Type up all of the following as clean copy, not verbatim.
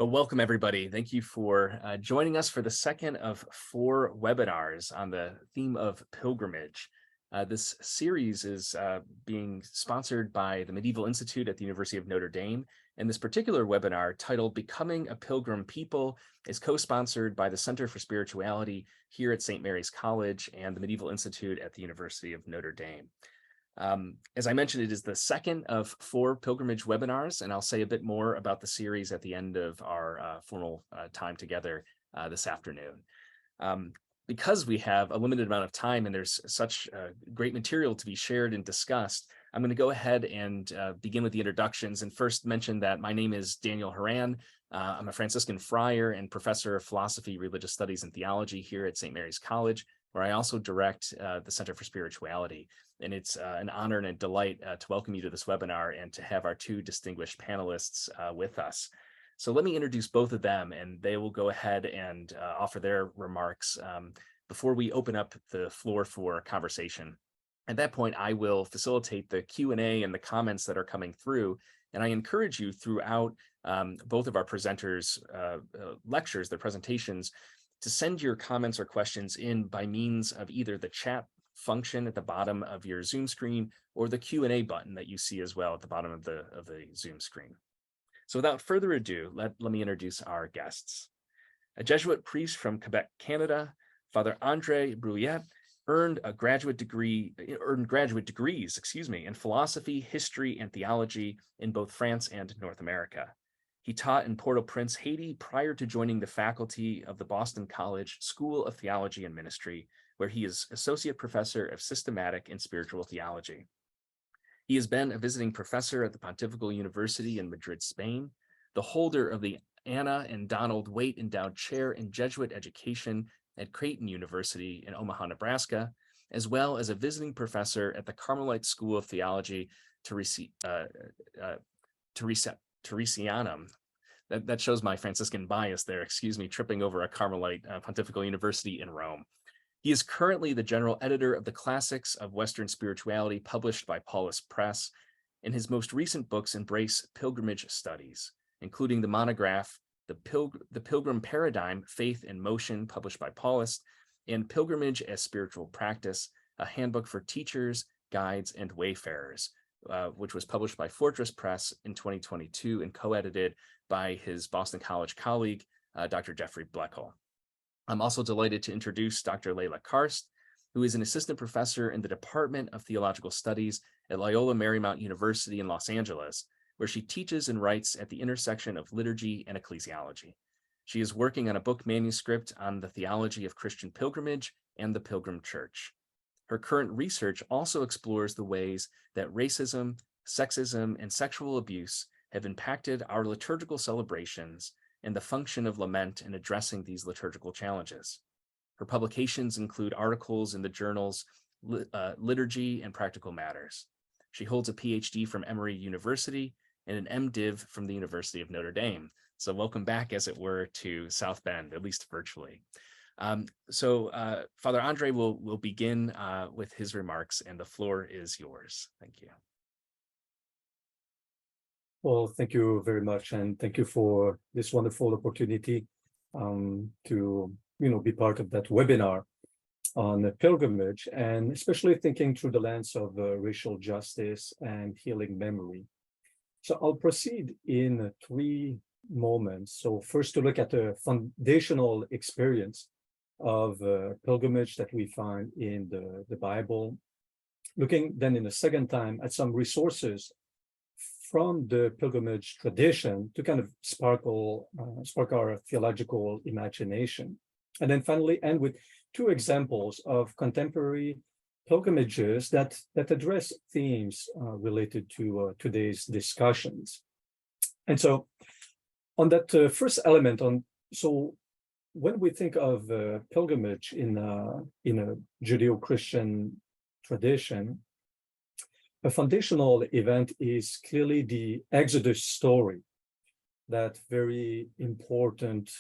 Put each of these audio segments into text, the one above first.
Well, welcome everybody. Thank you for joining us for the second of 4 webinars on the theme of pilgrimage. This series is being sponsored by the Medieval Institute at the University of Notre Dame, and this particular webinar, titled Becoming a Pilgrim People, is co-sponsored by the Center for Spirituality here at St. Mary's College and the Medieval Institute at the University of Notre Dame. As I mentioned, it is the second of 4 pilgrimage webinars, and I'll say a bit more about the series at the end of our formal time together this afternoon. Because we have a limited amount of time and there's such great material to be shared and discussed, I'm going to go ahead and begin with the introductions and first mention that my name is Daniel Horan. I'm a Franciscan friar and professor of philosophy, religious studies, and theology here at St. Mary's College, where I also direct the Center for Spirituality. And it's an honor and a delight to welcome you to this webinar and to have our 2 distinguished panelists with us. So let me introduce both of them, and they will go ahead and offer their remarks before we open up the floor for conversation. At that point, I will facilitate the Q&A and the comments that are coming through, and I encourage you throughout both of our presenters' lectures, their presentations, to send your comments or questions in by means of either the chat function at the bottom of your Zoom screen or the Q&A button that you see as well at the bottom of the Zoom screen. So without further ado, let me introduce our guests. A Jesuit priest from Quebec, Canada, Father André Brouillette earned graduate degrees in philosophy, history, and theology in both France and North America. He taught in Port-au-Prince, Haiti, prior to joining the faculty of the Boston College School of Theology and Ministry, where he is Associate Professor of Systematic and Spiritual Theology. He has been a visiting professor at the Pontifical University in Madrid, Spain, the holder of the Anna and Donald Waite Endowed Chair in Jesuit Education at Creighton University in Omaha, Nebraska, as well as a visiting professor at the Carmelite School of Theology, Teresianum. That shows my Franciscan bias there, excuse me, tripping over a Carmelite Pontifical University in Rome. He is currently the general editor of the Classics of Western Spirituality, published by Paulus Press, and his most recent books embrace pilgrimage studies, including the monograph, The Pilgrim Paradigm, Faith and Motion, published by Paulus, and Pilgrimage as Spiritual Practice, a handbook for teachers, guides, and wayfarers, which was published by Fortress Press in 2022 and co-edited by his Boston College colleague, Dr. Jeffrey Bleckel. I'm also delighted to introduce Dr. Layla Karst, who is an assistant professor in the Department of Theological Studies at Loyola Marymount University in Los Angeles, where she teaches and writes at the intersection of liturgy and ecclesiology. She is working on a book manuscript on the theology of Christian pilgrimage and the Pilgrim Church. Her current research also explores the ways that racism, sexism, and sexual abuse have impacted our liturgical celebrations and the function of lament in addressing these liturgical challenges. Her publications include articles in the journals Liturgy and Practical Matters. She holds a PhD from Emory University and an MDiv from the University of Notre Dame. So welcome back, as it were, to South Bend, at least virtually. Father André will begin with his remarks, and the floor is yours. Thank you. Well, thank you very much, and thank you for this wonderful opportunity to be part of that webinar on the pilgrimage, and especially thinking through the lens of racial justice and healing memory. So I'll proceed in 3 moments. So first, to look at the foundational experience of pilgrimage that we find in the Bible, looking then in the second time at some resources from the pilgrimage tradition to kind of spark our theological imagination. And then finally end with 2 examples of contemporary pilgrimages that address themes related to today's discussions. And so on that first element, so when we think of pilgrimage in a Judeo-Christian tradition, a foundational event is clearly the Exodus story, that very important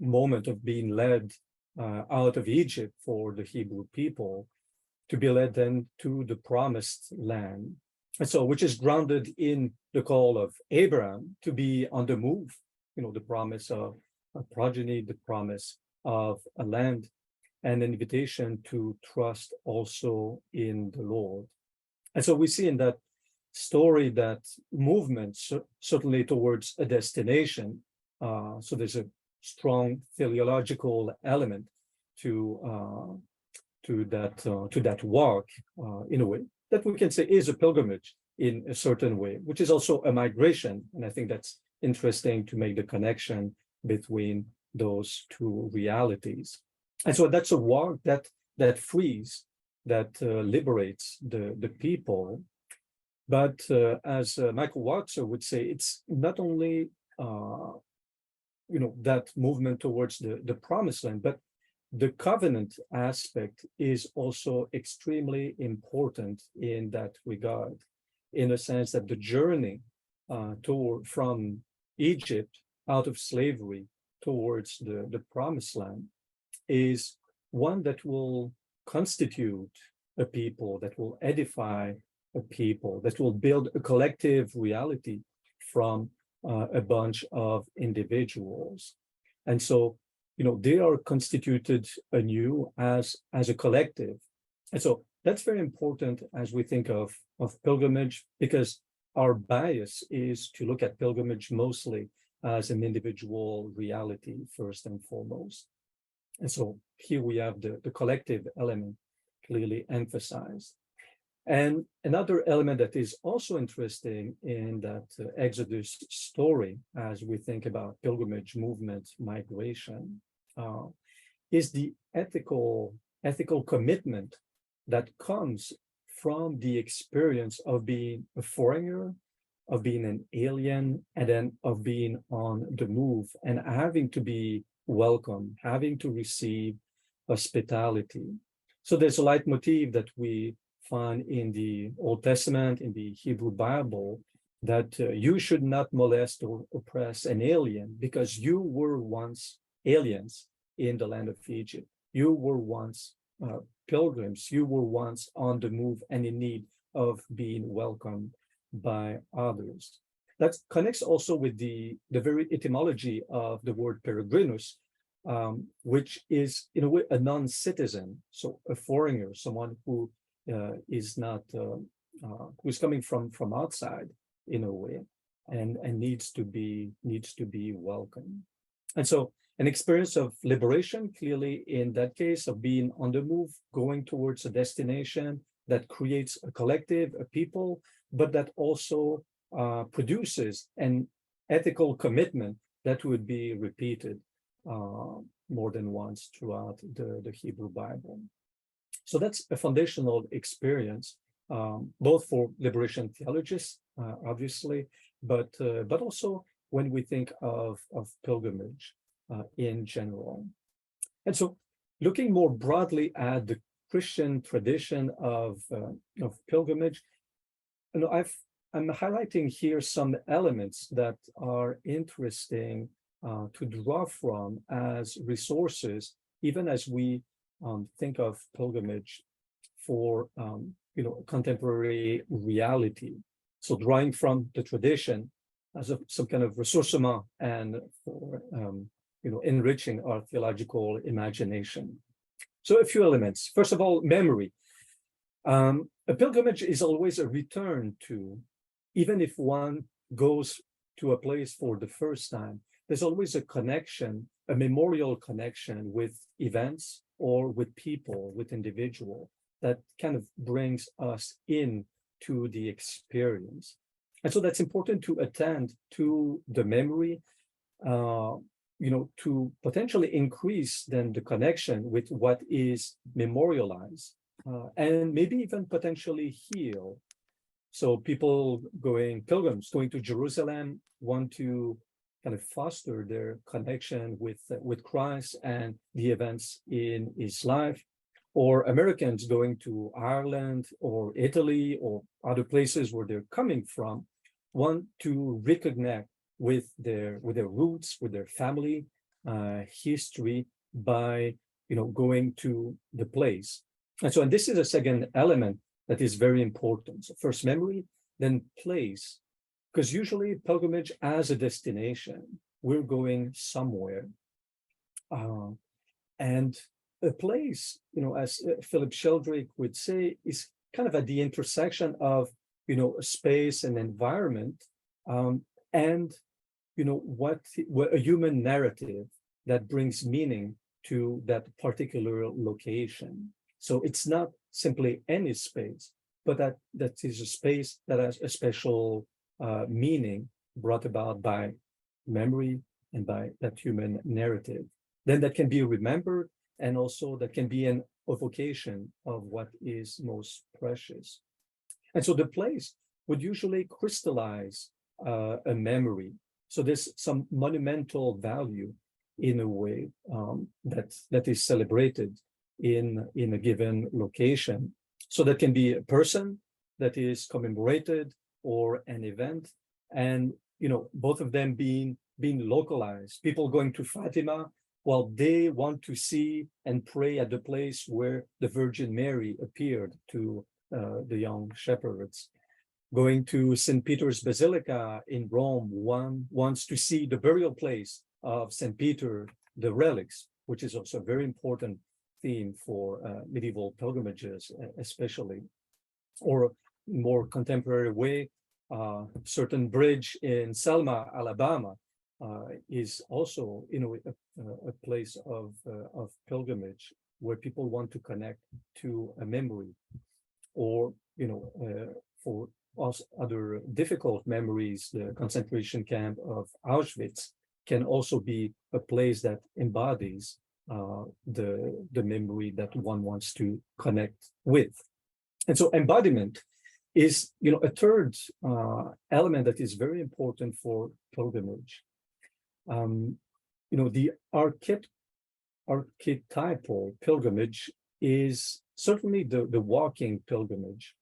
moment of being led out of Egypt for the Hebrew people to be led then to the promised land. And so, which is grounded in the call of Abraham to be on the move, the promise of a progeny, the promise of a land, and an invitation to trust also in the Lord. And so we see in that story that movement certainly towards a destination. So there's a strong theological element to that walk in a way that we can say is a pilgrimage in a certain way, which is also a migration. And I think that's interesting to make the connection between those two realities. And so that's a walk that frees, that liberates the people. But as Michael Watzer would say, it's not only that movement towards the promised land, but the covenant aspect is also extremely important in that regard, in a sense that the journey from Egypt out of slavery towards the promised land is one that will constitute a people, that will edify a people, that will build a collective reality from a bunch of individuals. And so, they are constituted anew as a collective. And so that's very important as we think of pilgrimage, because our bias is to look at pilgrimage mostly as an individual reality first and foremost. And so here we have the collective element clearly emphasized. And another element that is also interesting in that Exodus story, as we think about pilgrimage, movement, migration, is the ethical commitment that comes from the experience of being a foreigner, of being an alien, and then of being on the move and having to be welcome, having to receive hospitality. So there's a leitmotif that we find in the Old Testament, in the Hebrew Bible, that you should not molest or oppress an alien because you were once aliens in the land of Egypt. You were once pilgrims. You were once on the move and in need of being welcomed by others. That connects also with the very etymology of the word peregrinus, which is in a way a non-citizen, so a foreigner, someone who is not who's coming from outside in a way, and needs to be welcomed. And so an experience of liberation, clearly in that case, of being on the move, going towards a destination that creates a collective, a people, but that also produces an ethical commitment that would be repeated more than once throughout the Hebrew Bible. So that's a foundational experience, both for liberation theologists, obviously, but also when we think of pilgrimage in general. And so looking more broadly at the Christian tradition of pilgrimage, I'm highlighting here some elements that are interesting to draw from as resources, even as we think of pilgrimage for contemporary reality. So drawing from the tradition as some kind of ressourcement and for enriching our theological imagination. So a few elements. First of all, memory. A pilgrimage is always a return to, even if one goes to a place for the first time, there's always a connection, a memorial connection with events or with people, with individual, that kind of brings us in to the experience. And so that's important to attend to the memory, to potentially increase then the connection with what is memorialized, and maybe even potentially heal. So people pilgrims going to Jerusalem want to kind of foster their connection with Christ and the events in his life, or Americans going to Ireland or Italy or other places where they're coming from want to reconnect with their roots, with their family history by going to the place. And this is a second element that is very important. So first memory, then place, because usually pilgrimage as a destination, we're going somewhere. And a place, as Philip Sheldrake would say, is kind of at the intersection of, space and environment, and, what a human narrative that brings meaning to that particular location. So it's not simply any space, but that is a space that has a special meaning brought about by memory and by that human narrative. Then that can be remembered, and also that can be an evocation of what is most precious. And so the place would usually crystallize a memory. So there's some monumental value in a way that is celebrated in a given location. So that can be a person that is commemorated or an event, and both of them being localized. People going to Fatima, well, they want to see and pray at the place where the Virgin Mary appeared to the young shepherds. Going to St. Peter's Basilica in Rome, one wants to see the burial place of St. Peter, the relics, which is also a very important theme for medieval pilgrimages, especially. Or more contemporary way, certain bridge in Selma, Alabama, is also, a place of pilgrimage where people want to connect to a memory, or for also other difficult memories. The concentration camp of Auschwitz can also be a place that embodies the memory that one wants to connect with. And so embodiment is, a third element that is very important for pilgrimage. The archetypal pilgrimage is certainly the walking pilgrimage,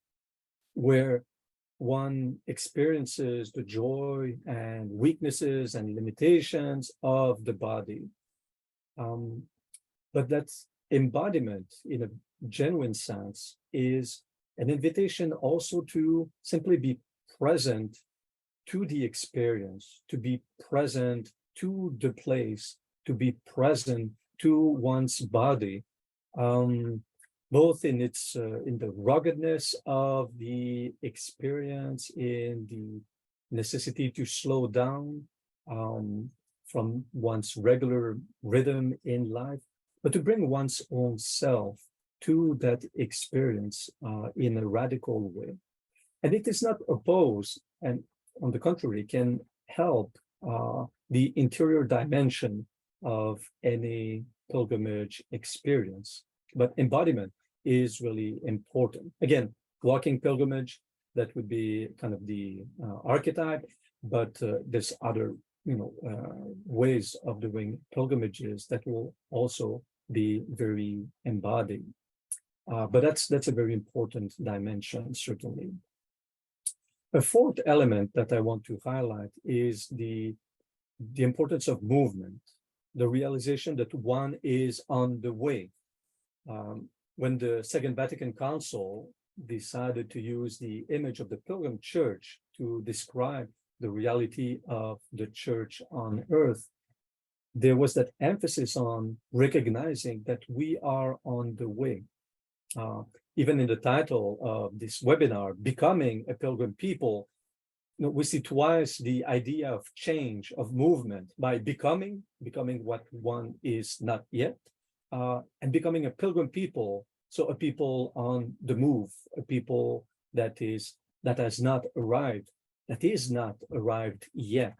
where one experiences the joy and weaknesses and limitations of the body. But that's embodiment in a genuine sense is an invitation also to simply be present to the experience, to be present to the place, to be present to one's body, both in its in the ruggedness of the experience, in the necessity to slow down from one's regular rhythm in life, but to bring one's own self to that experience in a radical way. And it is not opposed, and on the contrary, can help the interior dimension of any pilgrimage experience. But embodiment is really important. Again, walking pilgrimage, that would be kind of the archetype, but there's other ways of doing pilgrimages that will also be very embodied. But that's a very important dimension, certainly. A fourth element that I want to highlight is the importance of movement, the realization that one is on the way. When the Second Vatican Council decided to use the image of the Pilgrim Church to describe the reality of the church on earth, there was that emphasis on recognizing that we are on the way. Even in the title of this webinar, Becoming a Pilgrim People, we see twice the idea of change, of movement, by becoming what one is not yet, and becoming a pilgrim people, so a people on the move, a people that has not arrived, that is not arrived yet.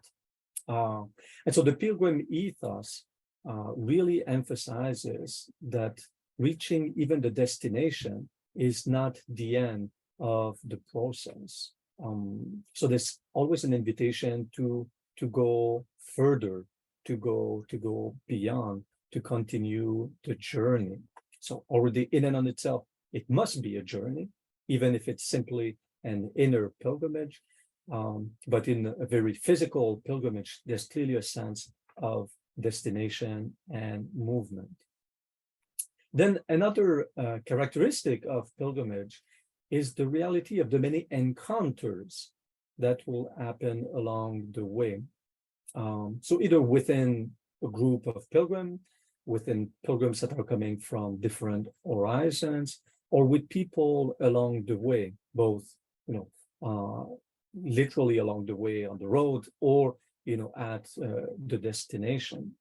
And so the pilgrim ethos really emphasizes that reaching even the destination is not the end of the process. So there's always an invitation to go further, to go beyond, to continue the journey. So already in and on itself, it must be a journey, even if it's simply an inner pilgrimage. But in a very physical pilgrimage, there's clearly a sense of destination and movement. Then another characteristic of pilgrimage is the reality of the many encounters that will happen along the way. So either within a group of pilgrims, within pilgrims that are coming from different horizons, or with people along the way, both, literally along the way on the road, or, at the destination.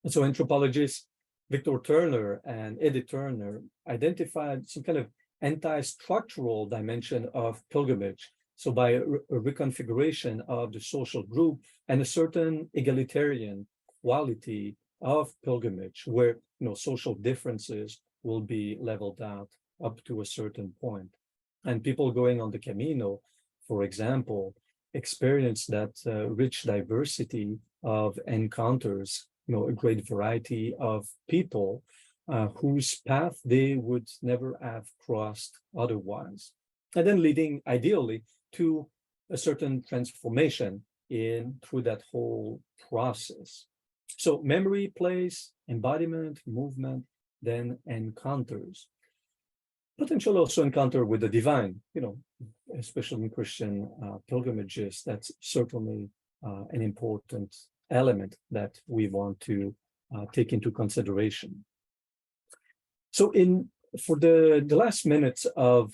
And so anthropologists Victor Turner and Edith Turner identified some kind of anti-structural dimension of pilgrimage. So by a reconfiguration of the social group and a certain egalitarian quality of pilgrimage, where social differences will be leveled out up to a certain point. And people going on the Camino, for example, experience that rich diversity of encounters, a great variety of people whose path they would never have crossed otherwise. And then leading ideally to a certain transformation through that whole process. So memory, place, embodiment, movement, then encounters. Potential also encounter with the divine, especially in Christian pilgrimages. That's certainly an important element that we want to take into consideration. So for the last minutes of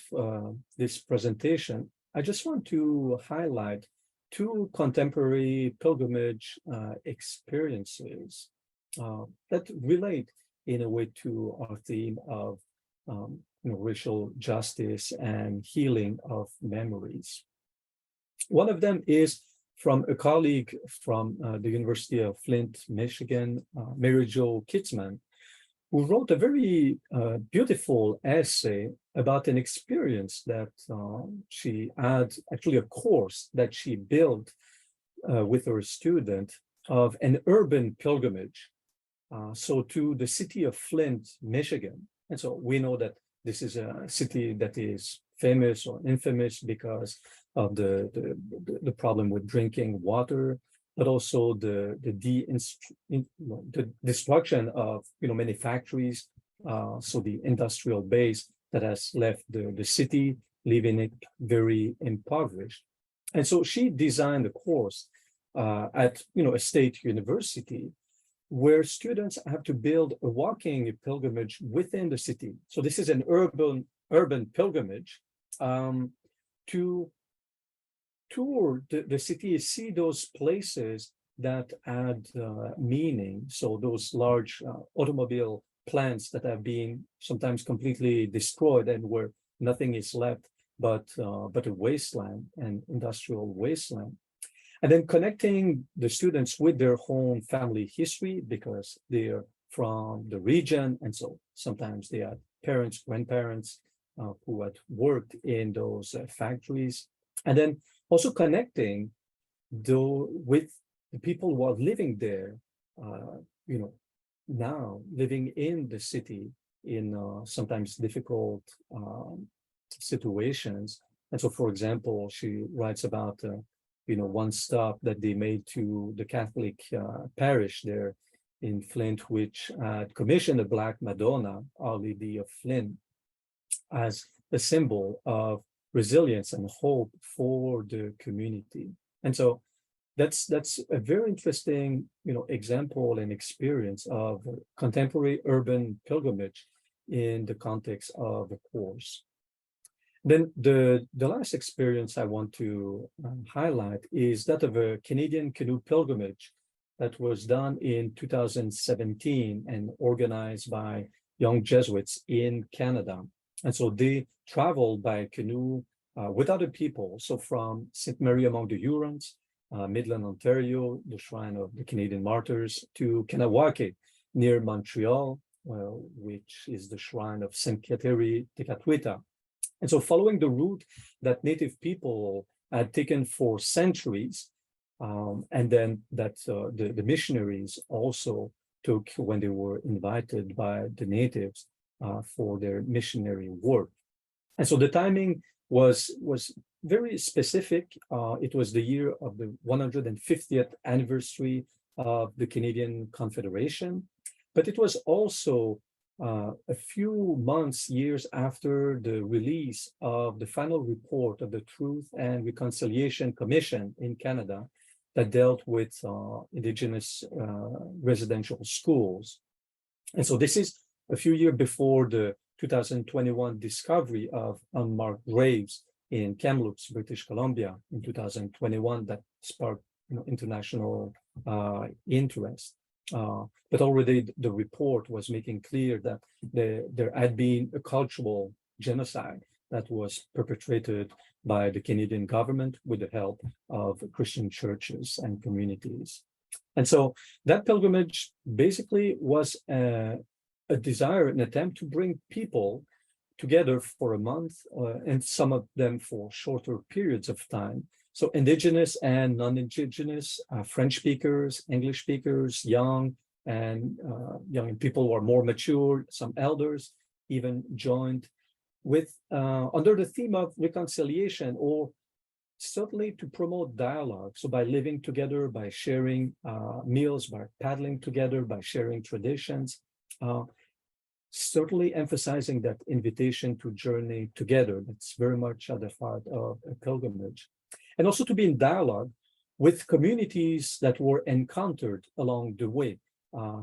this presentation, I just want to highlight two contemporary pilgrimage experiences that relate in a way to our theme of racial justice and healing of memories. One of them is from a colleague from the University of Flint, Michigan, Mary Jo Kitzman, who wrote a very beautiful essay about an experience that she had, actually a course that she built with her student of an urban pilgrimage. So to the city of Flint, Michigan. And so we know that this is a city that is famous or infamous because of the problem with drinking water, but also the destruction of many factories. So the industrial base that has left the city, leaving it very impoverished. And so she designed a course at a state university where students have to build a walking pilgrimage within the city. So this is an urban pilgrimage to tour the city, see those places that add meaning. So those large automobile plants that have been sometimes completely destroyed and where nothing is left but a wasteland, an industrial wasteland. And then connecting the students with their own family history because they're from the region. And so sometimes they had parents, grandparents who had worked in those factories. And then also connecting with the people who are living there, now living in the city in sometimes difficult situations. And so, for example, she writes about one stop that they made to the Catholic parish there in Flint, which had commissioned a Black Madonna, Our Lady of Flint, as a symbol of resilience and hope for the community. And so that's a very interesting, example and experience of contemporary urban pilgrimage in the context of the course. Then the last experience I want to highlight is that of a Canadian canoe pilgrimage that was done in 2017 and organized by young Jesuits in Canada. And so they traveled by canoe with other people. So from St. Mary among the Hurons, Midland, Ontario, the Shrine of the Canadian Martyrs, to Kanawake near Montreal, which is the Shrine of St. Kateri de Catuita. And so following the route that Native people had taken for centuries, and then that the missionaries also took when they were invited by the natives for their missionary work. And so the timing was very specific. It was the year of the 150th anniversary of the Canadian Confederation, but it was also a few months, years after the release of the final report of the Truth and Reconciliation Commission in Canada that dealt with indigenous residential schools. And so this is a few years before the 2021 discovery of unmarked graves in Kamloops, British Columbia in 2021 that sparked international interest. But already the report was making clear that there had been a cultural genocide that was perpetrated by the Canadian government with the help of Christian churches and communities. And so that pilgrimage basically was a desire, an attempt to bring people together for a month, and some of them for shorter periods of time. So indigenous and non-indigenous, French speakers, English speakers, young people who are more mature, some elders even joined with under the theme of reconciliation, or certainly to promote dialogue. So by living together, by sharing meals, by paddling together, by sharing traditions, certainly emphasizing that invitation to journey together. That's very much at the heart of a pilgrimage. And also to be in dialogue with communities that were encountered along the way.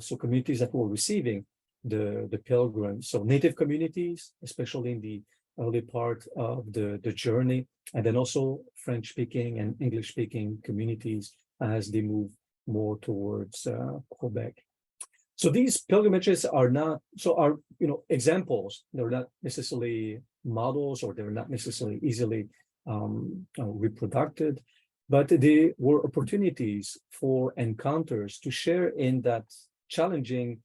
So communities that were receiving the pilgrims. So native communities, especially in the early part of the journey, and then also French-speaking and English-speaking communities as they move more towards Quebec. So these pilgrimages are examples. They're not necessarily models, or they're not necessarily easily reproduced, but they were opportunities for encounters to share in that challenging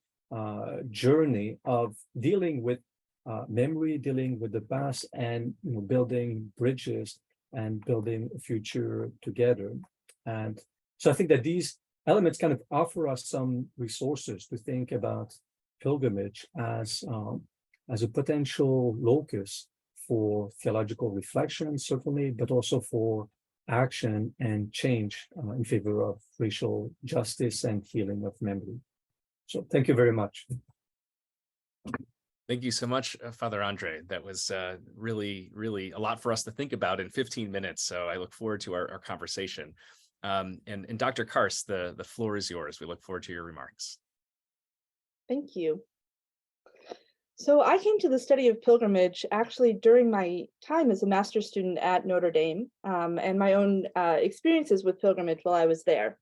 journey of dealing with memory, dealing with the past, and building bridges and building a future together. And so I think that these elements kind of offer us some resources to think about pilgrimage as a potential locus for theological reflection, certainly, but also for action and change in favor of racial justice and healing of memory. So thank you very much. Thank you so much, Father André. That was really, really a lot for us to think about in 15 minutes. So I look forward to our conversation. And Dr. Karst, the floor is yours. We look forward to your remarks. Thank you. So I came to the study of pilgrimage actually during my time as a master's student at Notre Dame, and my own experiences with pilgrimage while I was there.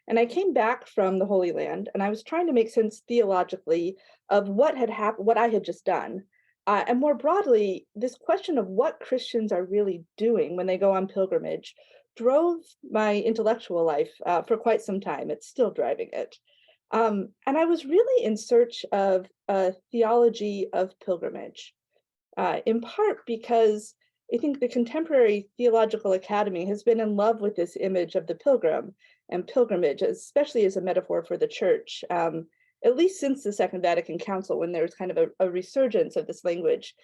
And I came back from the Holy Land, and I was trying to make sense theologically of what had happened, what I had just done. And more broadly, this question of what Christians are really doing when they go on pilgrimage drove my intellectual life for quite some time. It's still driving it. And I was really in search of a theology of pilgrimage, in part because I think the contemporary theological academy has been in love with this image of the pilgrim and pilgrimage, especially as a metaphor for the church, at least since the Second Vatican Council, when there was kind of a resurgence of this language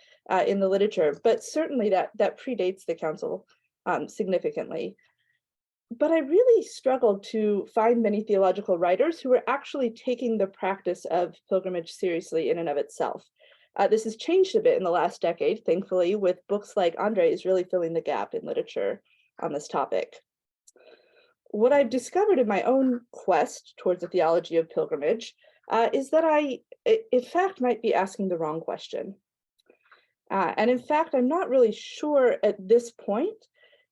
in the literature, but certainly that predates the council significantly. But I really struggled to find many theological writers who were actually taking the practice of pilgrimage seriously in and of itself. This has changed a bit in the last decade, thankfully, with books like André's really filling the gap in literature on this topic. What I've discovered in my own quest towards the theology of pilgrimage is that I, in fact, might be asking the wrong question. And in fact, I'm not really sure at this point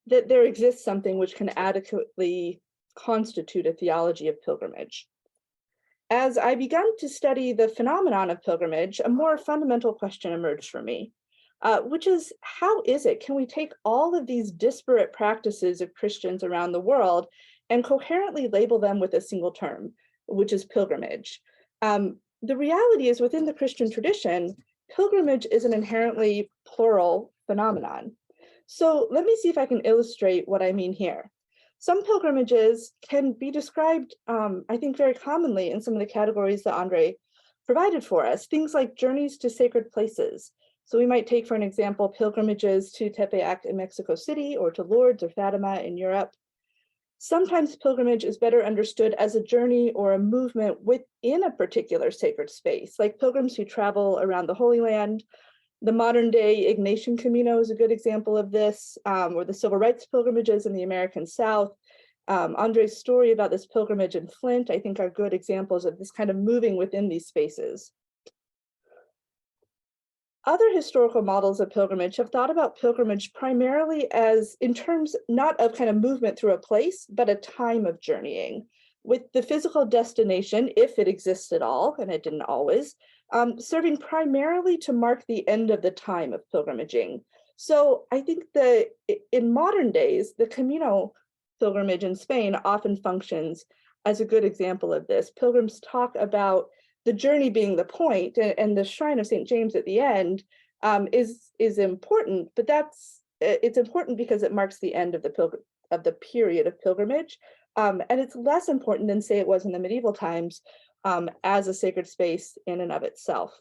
that there exists something which can adequately constitute a theology of pilgrimage. As I began to study the phenomenon of pilgrimage, a more fundamental question emerged for me, which is, how is it, can we take all of these disparate practices of Christians around the world and coherently label them with a single term, which is pilgrimage? The reality is, within the Christian tradition, pilgrimage is an inherently plural phenomenon. So let me see if I can illustrate what I mean here. Some pilgrimages can be described, I think, very commonly in some of the categories that André provided for us, things like journeys to sacred places. So we might take, for an example, pilgrimages to Tepeyac in Mexico City, or to Lourdes or Fatima in Europe. Sometimes pilgrimage is better understood as a journey or a movement within a particular sacred space, like pilgrims who travel around the Holy Land. The modern day Ignatian Camino is a good example of this, or the civil rights pilgrimages in the American South. Andre's story about this pilgrimage in Flint, I think, are good examples of this kind of moving within these spaces. Other historical models of pilgrimage have thought about pilgrimage primarily as in terms not of kind of movement through a place, but a time of journeying, with the physical destination, if it exists at all, and it didn't always, serving primarily to mark the end of the time of pilgrimaging. So I think that in modern days, the Camino pilgrimage in Spain often functions as a good example of this. Pilgrims talk about the journey being the point, and the shrine of St. James at the end is important, but it's important because it marks the end of the period of pilgrimage, and it's less important than, say, it was in the medieval times as a sacred space in and of itself.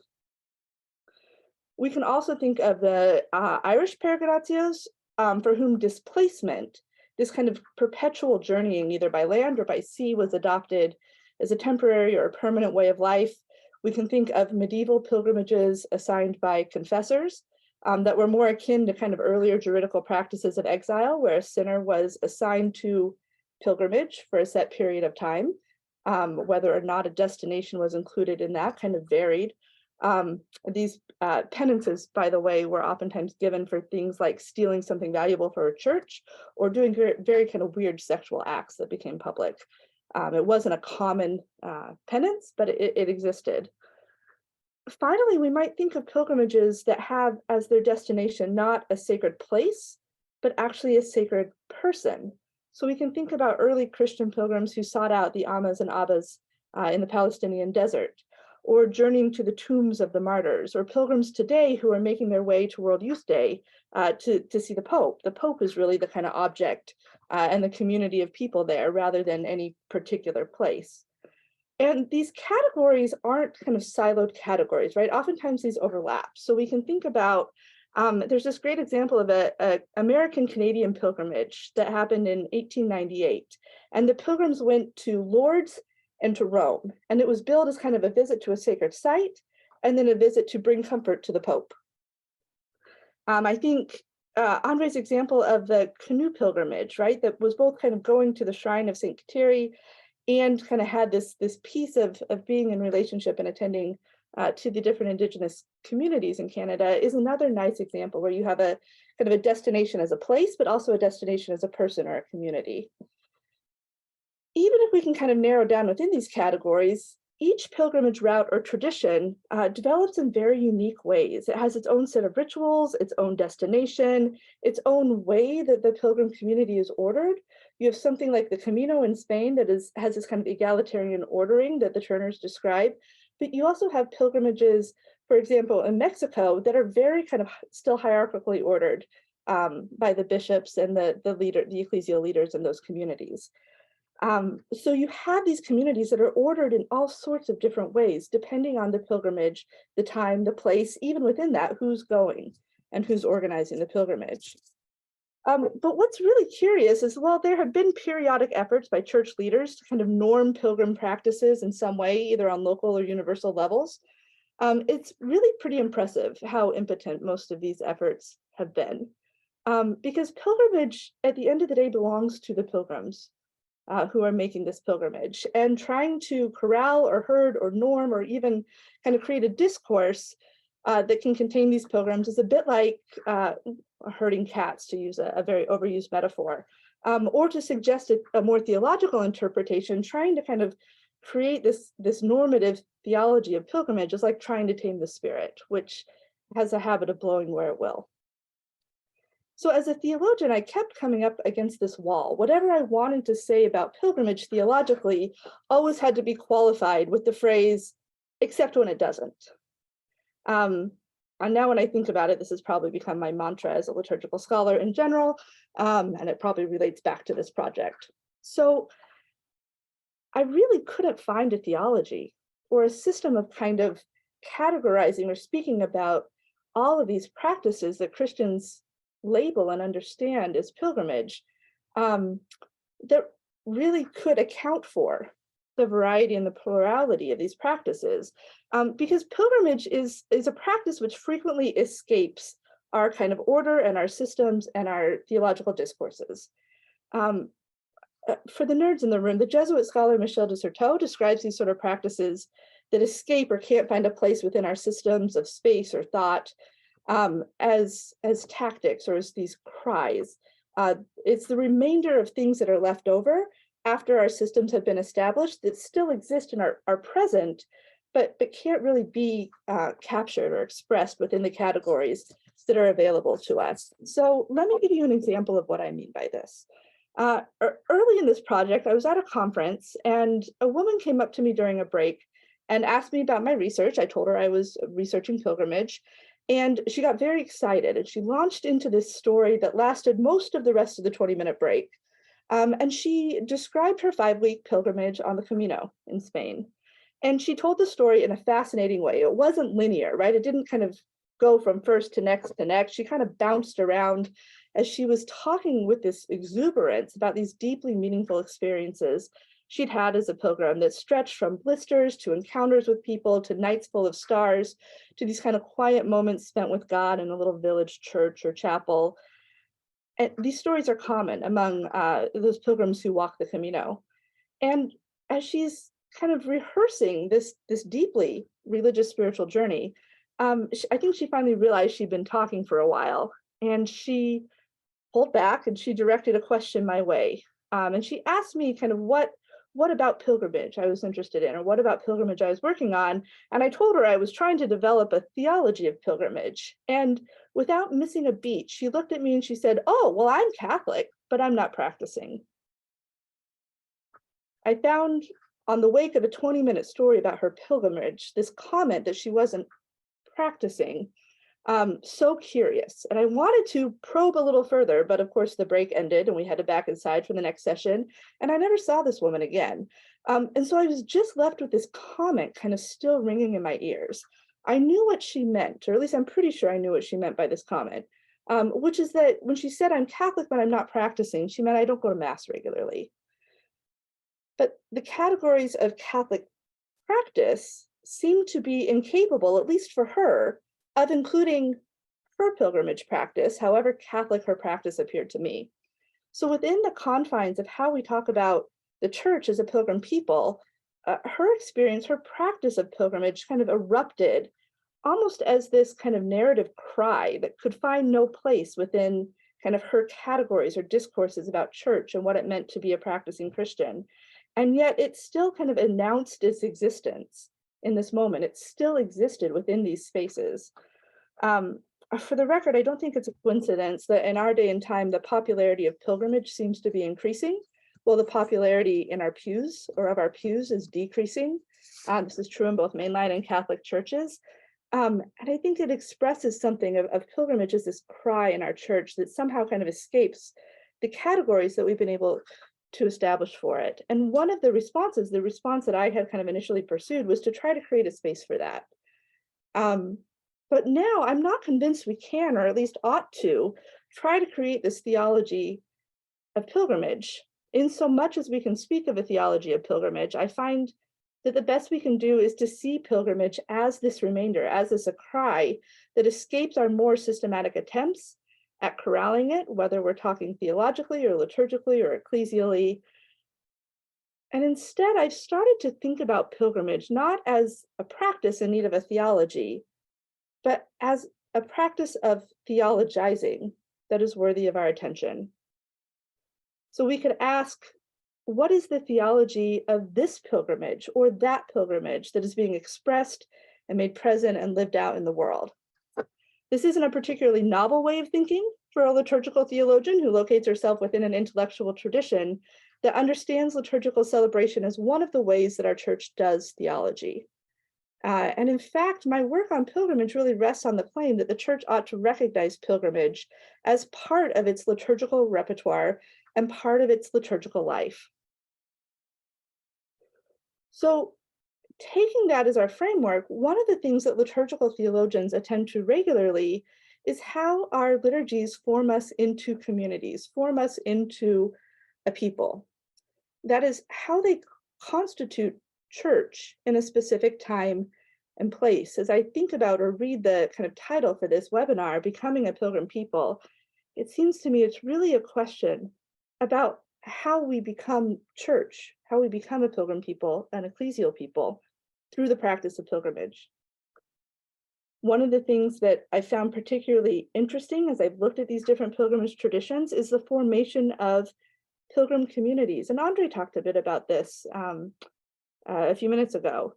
We can also think of the Irish peregrinacios, for whom displacement, this kind of perpetual journeying either by land or by sea, was adopted as a temporary or a permanent way of life. We can think of medieval pilgrimages assigned by confessors that were more akin to kind of earlier juridical practices of exile, where a sinner was assigned to pilgrimage for a set period of time. Whether or not a destination was included in that kind of varied. These penances, by the way, were oftentimes given for things like stealing something valuable for a church or doing very, very kind of weird sexual acts that became public. It wasn't a common penance, but it existed. Finally, we might think of pilgrimages that have as their destination not a sacred place, but actually a sacred person. So we can think about early Christian pilgrims who sought out the Ammas and Abbas in the Palestinian desert, or journeying to the tombs of the martyrs, or pilgrims today who are making their way to World Youth Day to see the Pope. The Pope is really the kind of object and the community of people there rather than any particular place. And these categories aren't kind of siloed categories, right? Oftentimes these overlap. So we can think about, there's this great example of an American-Canadian pilgrimage that happened in 1898. And the pilgrims went to Lourdes and to Rome. And it was billed as kind of a visit to a sacred site and then a visit to bring comfort to the Pope. I think Andre's example of the canoe pilgrimage, right, that was both kind of going to the shrine of St. Kateri and kind of had this piece of being in relationship and attending to the different Indigenous communities in Canada, is another nice example where you have a kind of a destination as a place, but also a destination as a person or a community. Even if we can kind of narrow down within these categories, each pilgrimage route or tradition develops in very unique ways. It has its own set of rituals, its own destination, its own way that the pilgrim community is ordered. You have something like the Camino in Spain that has this kind of egalitarian ordering that the Turners describe, but you also have pilgrimages, for example, in Mexico, that are very kind of still hierarchically ordered by the bishops and the ecclesial leaders in those communities. So you have these communities that are ordered in all sorts of different ways, depending on the pilgrimage, the time, the place, even within that, who's going and who's organizing the pilgrimage. But what's really curious is, while there have been periodic efforts by church leaders to kind of norm pilgrim practices in some way, either on local or universal levels, it's really pretty impressive how impotent most of these efforts have been. Because pilgrimage, at the end of the day, belongs to the pilgrims who are making this pilgrimage, and trying to corral or herd or norm or even kind of create a discourse that can contain these pilgrims is a bit like herding cats, to use a very overused metaphor, or to suggest a more theological interpretation, trying to kind of create this normative theology of pilgrimage is like trying to tame the spirit, which has a habit of blowing where it will. So as a theologian, I kept coming up against this wall. Whatever I wanted to say about pilgrimage theologically always had to be qualified with the phrase, except when it doesn't. And now when I think about it, this has probably become my mantra as a liturgical scholar in general, and it probably relates back to this project. So I really couldn't find a theology or a system of kind of categorizing or speaking about all of these practices that Christians label and understand as pilgrimage that really could account for the variety and the plurality of these practices, because pilgrimage is a practice which frequently escapes our kind of order and our systems and our theological discourses. for the nerds in the room, the Jesuit scholar Michel de Certeau describes these sort of practices that escape or can't find a place within our systems of space or thought as tactics or as these cries. It's the remainder of things that are left over after our systems have been established that still exist in our present, but can't really be captured or expressed within the categories that are available to us. So let me give you an example of what I mean by this. Early in this project, I was at a conference and a woman came up to me during a break and asked me about my research. I told her I was researching pilgrimage, and she got very excited and she launched into this story that lasted most of the rest of the 20-minute break. And she described her 5-week pilgrimage on the Camino in Spain. And she told the story in a fascinating way. It wasn't linear, right? It didn't kind of go from first to next to next. She kind of bounced around as she was talking with this exuberance about these deeply meaningful experiences she'd had as a pilgrim that stretched from blisters to encounters with people to nights full of stars to these kind of quiet moments spent with God in a little village church or chapel. And these stories are common among those pilgrims who walk the Camino. And as she's kind of rehearsing this deeply religious spiritual journey, I think she finally realized she'd been talking for a while, and she pulled back and she directed a question my way. And she asked me kind of what about pilgrimage I was interested in, or what about pilgrimage I was working on. And I told her I was trying to develop a theology of pilgrimage. And without missing a beat, she looked at me and she said, "Oh, well, I'm Catholic, but I'm not practicing." I found on the wake of a 20-minute story about her pilgrimage, this comment that she wasn't practicing, so curious. And I wanted to probe a little further, but of course the break ended and we had to back inside for the next session. And I never saw this woman again. And so I was just left with this comment kind of still ringing in my ears. I knew what she meant, or at least I'm pretty sure I knew what she meant by this comment, which is that when she said I'm Catholic, but I'm not practicing, she meant I don't go to Mass regularly. But the categories of Catholic practice seem to be incapable, at least for her, of including her pilgrimage practice, however Catholic her practice appeared to me. So within the confines of how we talk about the church as a pilgrim people, her experience, her practice of pilgrimage kind of erupted almost as this kind of narrative cry that could find no place within kind of her categories or discourses about church and what it meant to be a practicing Christian. And yet it still kind of announced its existence in this moment. It still existed within these spaces. For the record, I don't think it's a coincidence that in our day and time, the popularity of pilgrimage seems to be increasing, while the popularity in our pews or of our pews is decreasing. This is true in both mainline and Catholic churches. And I think it expresses something of pilgrimage as this cry in our church that somehow kind of escapes the categories that we've been able to establish for it. And one of the responses, the response that I had kind of initially pursued, was to try to create a space for that. But now I'm not convinced we can, or at least ought to, try to create this theology of pilgrimage. In so much as we can speak of a theology of pilgrimage, I find that the best we can do is to see pilgrimage as this remainder, as this a cry that escapes our more systematic attempts at corralling it, whether we're talking theologically or liturgically or ecclesially. And instead, I've started to think about pilgrimage not as a practice in need of a theology, but as a practice of theologizing that is worthy of our attention. So we could ask, what is the theology of this pilgrimage or that pilgrimage that is being expressed and made present and lived out in the world? This isn't a particularly novel way of thinking for a liturgical theologian who locates herself within an intellectual tradition that understands liturgical celebration as one of the ways that our church does theology. And in fact, my work on pilgrimage really rests on the claim that the church ought to recognize pilgrimage as part of its liturgical repertoire and part of its liturgical life. So, taking that as our framework, one of the things that liturgical theologians attend to regularly is how our liturgies form us into communities, form us into a people. That is how they constitute church in a specific time and place. As I think about or read the kind of title for this webinar, Becoming a Pilgrim People, it seems to me it's really a question about how we become church, how we become a pilgrim people, an ecclesial people, through the practice of pilgrimage. One of the things that I found particularly interesting as I've looked at these different pilgrimage traditions is the formation of pilgrim communities. And André talked a bit about this a few minutes ago.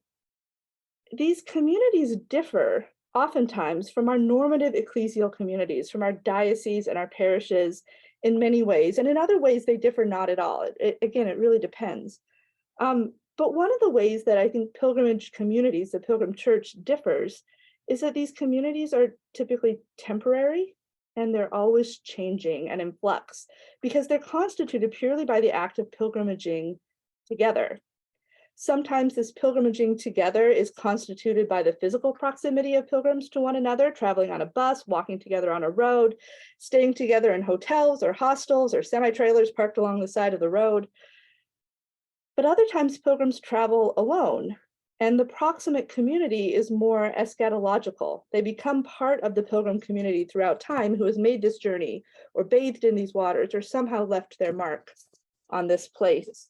These communities differ oftentimes from our normative ecclesial communities, from our dioceses and our parishes in many ways. And in other ways, they differ not at all. Again, it really depends. But one of the ways that I think pilgrimage communities, the pilgrim church, differs is that these communities are typically temporary and they're always changing and in flux because they're constituted purely by the act of pilgrimaging together. Sometimes this pilgrimaging together is constituted by the physical proximity of pilgrims to one another, traveling on a bus, walking together on a road, staying together in hotels or hostels or semi-trailers parked along the side of the road. But other times pilgrims travel alone, and the proximate community is more eschatological. They become part of the pilgrim community throughout time who has made this journey or bathed in these waters or somehow left their mark on this place.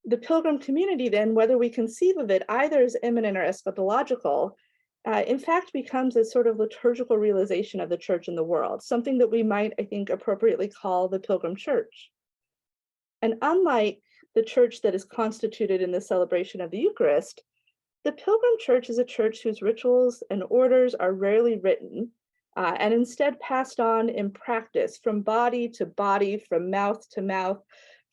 The pilgrim community then, whether we conceive of it either as immanent or eschatological, in fact becomes a sort of liturgical realization of the church in the world, something that we might, I think, appropriately call the pilgrim church. And unlike the church that is constituted in the celebration of the Eucharist, the pilgrim church is a church whose rituals and orders are rarely written and instead passed on in practice from body to body, from mouth to mouth,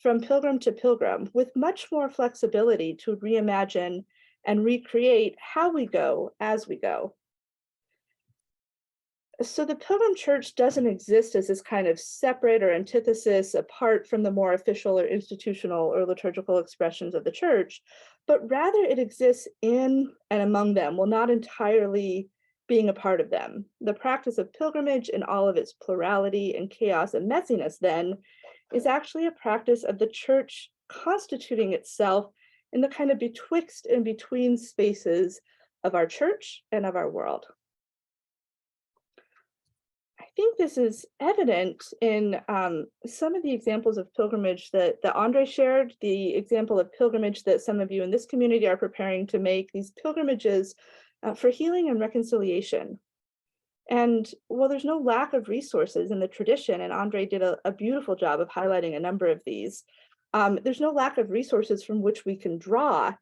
from pilgrim to pilgrim, with much more flexibility to reimagine and recreate how we go as we go. So the pilgrim church doesn't exist as this kind of separate or antithesis apart from the more official or institutional or liturgical expressions of the church, but rather it exists in and among them, while not entirely being a part of them. The practice of pilgrimage in all of its plurality and chaos and messiness then is actually a practice of the church constituting itself in the kind of betwixt and between spaces of our church and of our world. I think this is evident in some of the examples of pilgrimage that André shared, the example of pilgrimage that some of you in this community are preparing to make, these pilgrimages for healing and reconciliation. And while there's no lack of resources in the tradition, and André did a beautiful job of highlighting a number of these, there's no lack of resources from which we can draw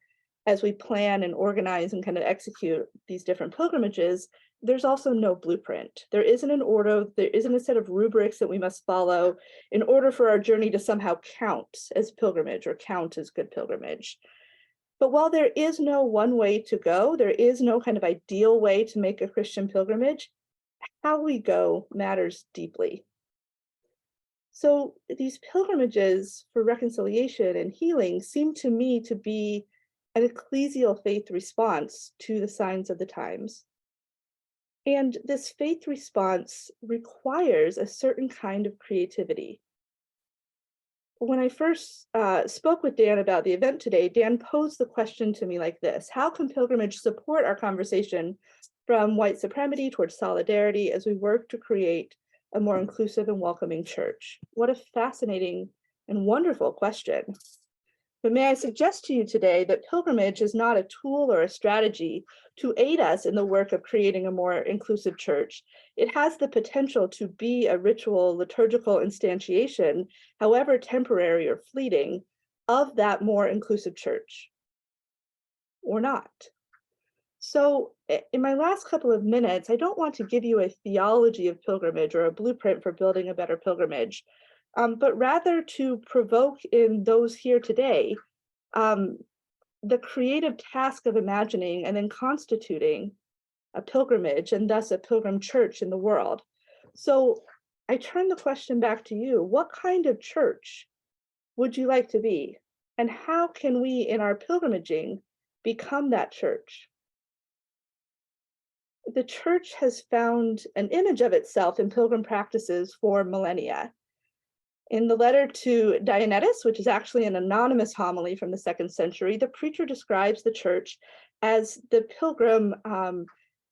as we plan and organize and kind of execute these different pilgrimages. There's also no blueprint. There isn't an order, there isn't a set of rubrics that we must follow in order for our journey to somehow count as pilgrimage or count as good pilgrimage. But while there is no one way to go, there is no kind of ideal way to make a Christian pilgrimage, how we go matters deeply. So these pilgrimages for reconciliation and healing seem to me to be an ecclesial faith response to the signs of the times. And this faith response requires a certain kind of creativity. When I first spoke with Dan about the event today, Dan posed the question to me like this: how can pilgrimage support our conversation from white supremacy towards solidarity as we work to create a more inclusive and welcoming church? What a fascinating and wonderful question. But may I suggest to you today that pilgrimage is not a tool or a strategy to aid us in the work of creating a more inclusive church. It has the potential to be a ritual, liturgical instantiation, however temporary or fleeting, of that more inclusive church, or not. So in my last couple of minutes, I don't want to give you a theology of pilgrimage or a blueprint for building a better pilgrimage, but rather to provoke in those here today the creative task of imagining and then constituting a pilgrimage and thus a pilgrim church in the world. So I turn the question back to you. What kind of church would you like to be? And how can we in our pilgrimaging become that church? The church has found an image of itself in pilgrim practices for millennia. In the letter to Dionysius, which is actually an anonymous homily from the 2nd century, the preacher describes the church as the pilgrim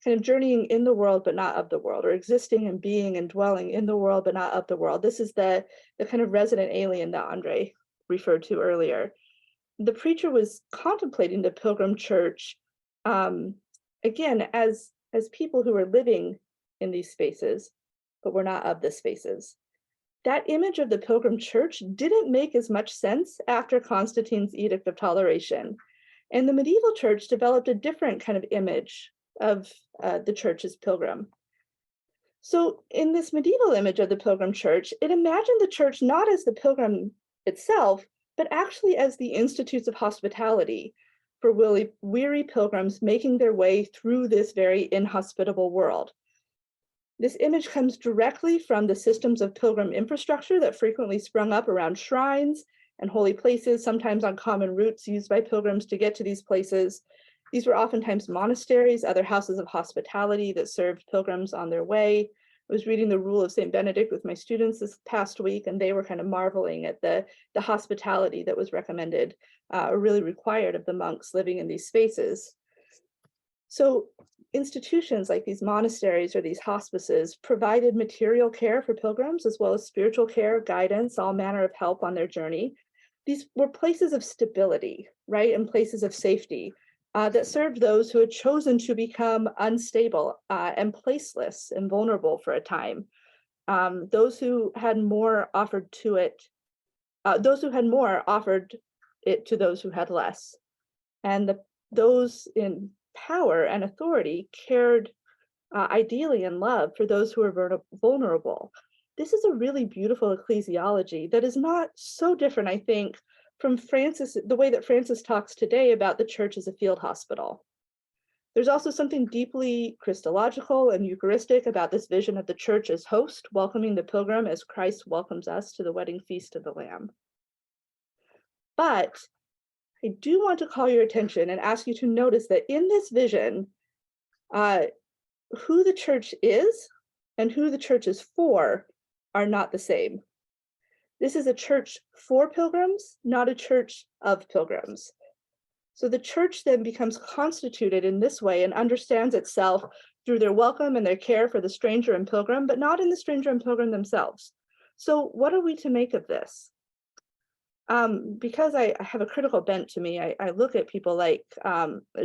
kind of journeying in the world, but not of the world, or existing and being and dwelling in the world, but not of the world. This is the kind of resident alien that André referred to earlier. The preacher was contemplating the Pilgrim Church, again, as people who were living in these spaces, but were not of the spaces. That image of the Pilgrim Church didn't make as much sense after Constantine's Edict of Toleration. And the medieval church developed a different kind of image of the church as pilgrim. So in this medieval image of the Pilgrim Church, it imagined the church not as the pilgrim itself, but actually as the institutes of hospitality for weary pilgrims making their way through this very inhospitable world. This image comes directly from the systems of pilgrim infrastructure that frequently sprung up around shrines and holy places, sometimes on common routes used by pilgrims to get to these places. These were oftentimes monasteries, other houses of hospitality that served pilgrims on their way. I was reading the Rule of St. Benedict with my students this past week, and they were kind of marveling at the hospitality that was recommended or really required of the monks living in these spaces. So institutions like these monasteries or these hospices provided material care for pilgrims, as well as spiritual care, guidance, all manner of help on their journey. These were places of stability, right, and places of safety that served those who had chosen to become unstable and placeless and vulnerable for a time. Those who had more offered to it, those who had more offered it to those who had less. And those in power and authority cared ideally in love for those who were vulnerable. This is a really beautiful ecclesiology that is not so different, I think, from the way that Francis talks today about the church as a field hospital. There's also something deeply Christological and Eucharistic about this vision of the church as host, welcoming the pilgrim as Christ welcomes us to the wedding feast of the Lamb. But I do want to call your attention and ask you to notice that in this vision, who the church is and who the church is for are not the same. This is a church for pilgrims, not a church of pilgrims. So the church then becomes constituted in this way and understands itself through their welcome and their care for the stranger and pilgrim, but not in the stranger and pilgrim themselves. So what are we to make of this? Because I have a critical bent to me, I look at people like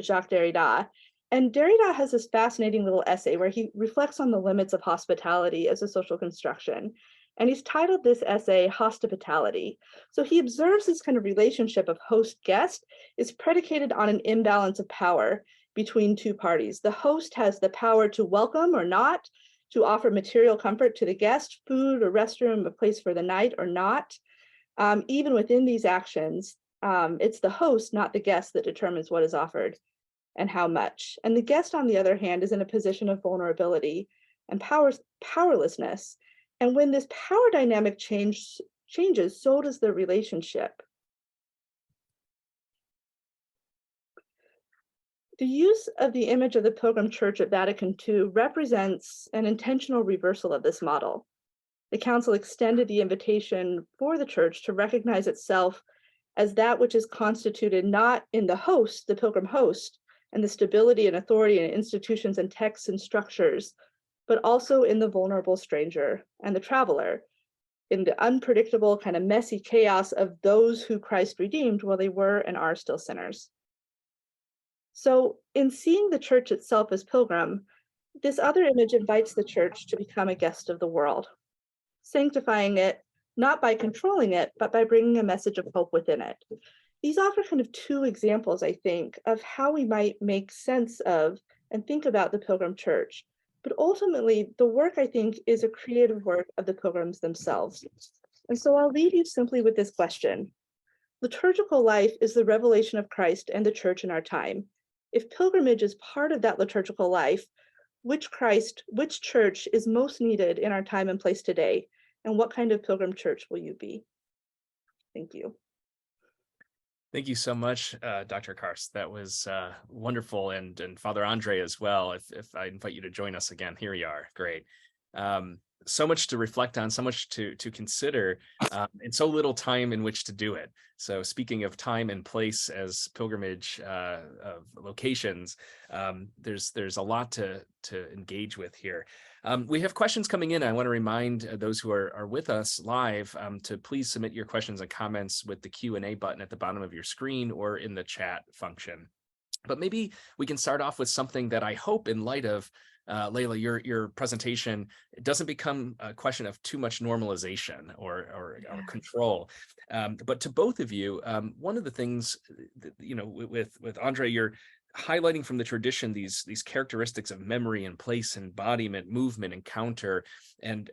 Jacques Derrida, and Derrida has this fascinating little essay where he reflects on the limits of hospitality as a social construction. And he's titled this essay Hospitality. So he observes this kind of relationship of host-guest is predicated on an imbalance of power between two parties. The host has the power to welcome or not, to offer material comfort to the guest, food or restroom, a place for the night or not. Even within these actions, it's the host, not the guest, that determines what is offered and how much. And the guest, on the other hand, is in a position of vulnerability and powerlessness. And when this power dynamic changes, so does the relationship. The use of the image of the Pilgrim Church at Vatican II represents an intentional reversal of this model. The Council extended the invitation for the Church to recognize itself as that which is constituted not in the host, the pilgrim host, and the stability and authority in institutions and texts and structures, but also in the vulnerable stranger and the traveler, in the unpredictable kind of messy chaos of those who Christ redeemed while they were and are still sinners. So in seeing the church itself as pilgrim, this other image invites the church to become a guest of the world, sanctifying it, not by controlling it, but by bringing a message of hope within it. These offer kind of two examples, I think, of how we might make sense of and think about the Pilgrim Church. But ultimately, the work, I think, is a creative work of the pilgrims themselves. And so I'll leave you simply with this question. Liturgical life is the revelation of Christ and the church in our time. If pilgrimage is part of that liturgical life, which church is most needed in our time and place today? And what kind of pilgrim church will you be? Thank you. Thank you so much, Dr. Karst. That was wonderful, and Father André as well. If I invite you to join us again, here you are. Great. so much to reflect on, so much to consider, and so little time in which to do it. So speaking of time and place as pilgrimage of locations, there's a lot to engage with here. We have questions coming in. I want to remind those who are with us live to please submit your questions and comments with the Q&A button at the bottom of your screen or in the chat function. But maybe we can start off with something that I hope, in light of Layla, your presentation, it doesn't become a question of too much normalization or control. But to both of you, one of the things that, with André, you're highlighting from the tradition these characteristics of memory and place, embodiment, movement, encounter, and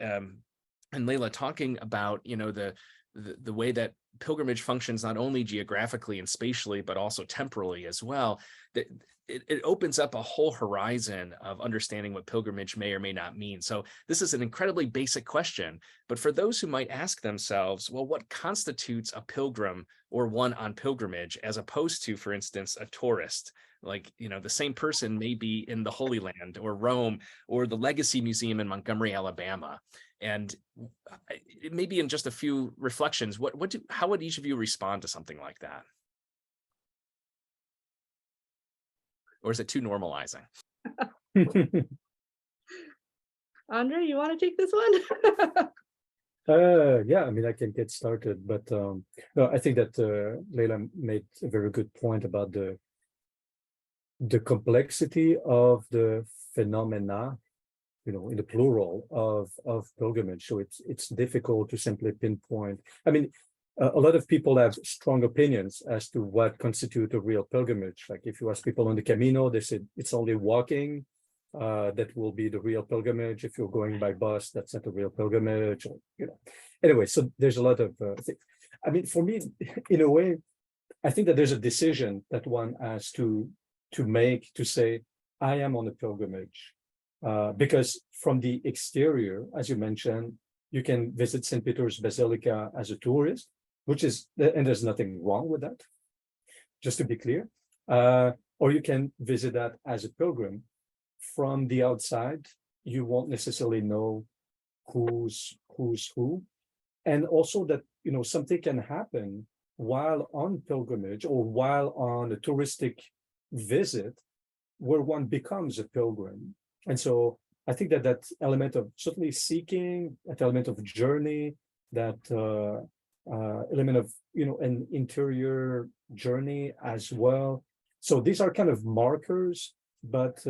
Layla talking about the way that pilgrimage functions not only geographically and spatially, but also temporally as well. That it opens up a whole horizon of understanding what pilgrimage may or may not mean. So this is an incredibly basic question, but for those who might ask themselves, well, what constitutes a pilgrim or one on pilgrimage, as opposed to, for instance, a tourist? Like, the same person may be in the Holy Land or Rome or the Legacy Museum in Montgomery, Alabama. And maybe in just a few reflections, how would each of you respond to something like that? Or is it too normalizing? André, you want to take this one? Yeah, I mean, I can get started, but no, I think that Layla made a very good point about the complexity of the phenomena, in the plural of pilgrimage. So it's difficult to simply pinpoint. I mean, a lot of people have strong opinions as to what constitutes a real pilgrimage. Like if you ask people on the Camino, they said it's only walking that will be the real pilgrimage. If you're going by bus, that's not a real pilgrimage. Or, Anyway, so there's a lot of things. I mean, for me, in a way, I think that there's a decision that one has to make to say, I am on a pilgrimage. Because from the exterior, as you mentioned, you can visit St. Peter's Basilica as a tourist, and there's nothing wrong with that, just to be clear. Or you can visit that as a pilgrim. From the outside, you won't necessarily know who's who. And also that, something can happen while on pilgrimage or while on a touristic visit where one becomes a pilgrim. And so I think that element of certainly seeking, that element of journey, that element of, an interior journey as well. So these are kind of markers, but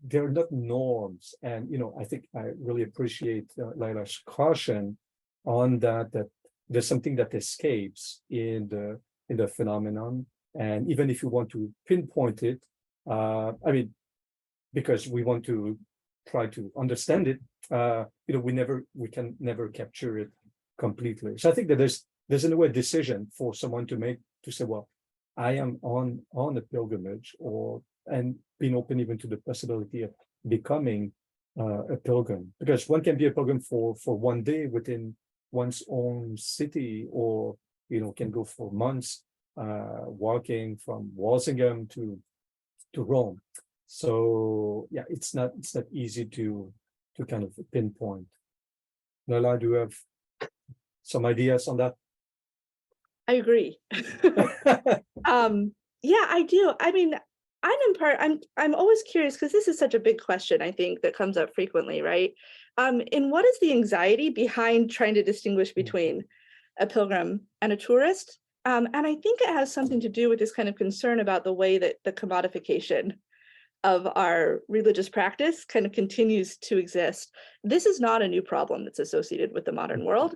they're not norms. And, I think I really appreciate Layla's caution on that there's something that escapes in the phenomenon. And even if you want to pinpoint it, because we want to try to understand it, we can never capture it completely. So I think that there's in a way a decision for someone to make, to say, well, I am on a pilgrimage, and being open even to the possibility of becoming a pilgrim, because one can be a pilgrim for one day within one's own city, or can go for months walking from Walsingham to Rome. So yeah, it's not easy to kind of pinpoint. Layla, do you have some ideas on that? I agree. Yeah, I do. I mean, I'm always curious, because this is such a big question, I think, that comes up frequently, right? And what is the anxiety behind trying to distinguish between a pilgrim and a tourist? And I think it has something to do with this kind of concern about the way that the commodification of our religious practice kind of continues to exist. This is not a new problem that's associated with the modern world.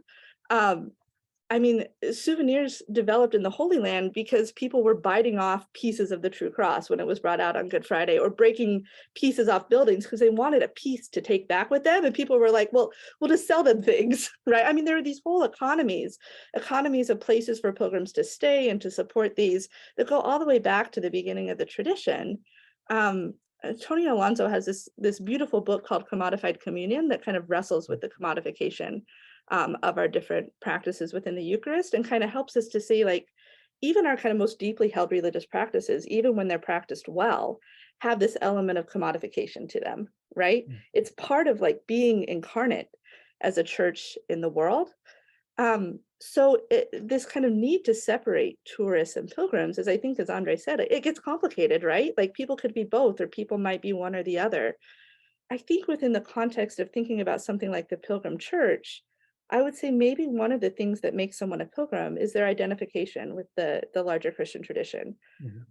I mean, souvenirs developed in the Holy Land because people were biting off pieces of the true cross when it was brought out on Good Friday, or breaking pieces off buildings because they wanted a piece to take back with them. And people were like, well, we'll just sell them things, right? I mean, there are these whole economies of places for pilgrims to stay and to support these that go all the way back to the beginning of the tradition. Tony Alonso has this beautiful book called Commodified Communion that kind of wrestles with the commodification of our different practices within the Eucharist, and kind of helps us to see, like, even our kind of most deeply held religious practices, even when they're practiced well, have this element of commodification to them, right? It's part of like being incarnate, as a church in the world. So this kind of need to separate tourists and pilgrims, as I think, as André said, it gets complicated, right? Like people could be both, or people might be one or the other. I think within the context of thinking about something like the Pilgrim Church, I would say maybe one of the things that makes someone a pilgrim is their identification with the larger Christian tradition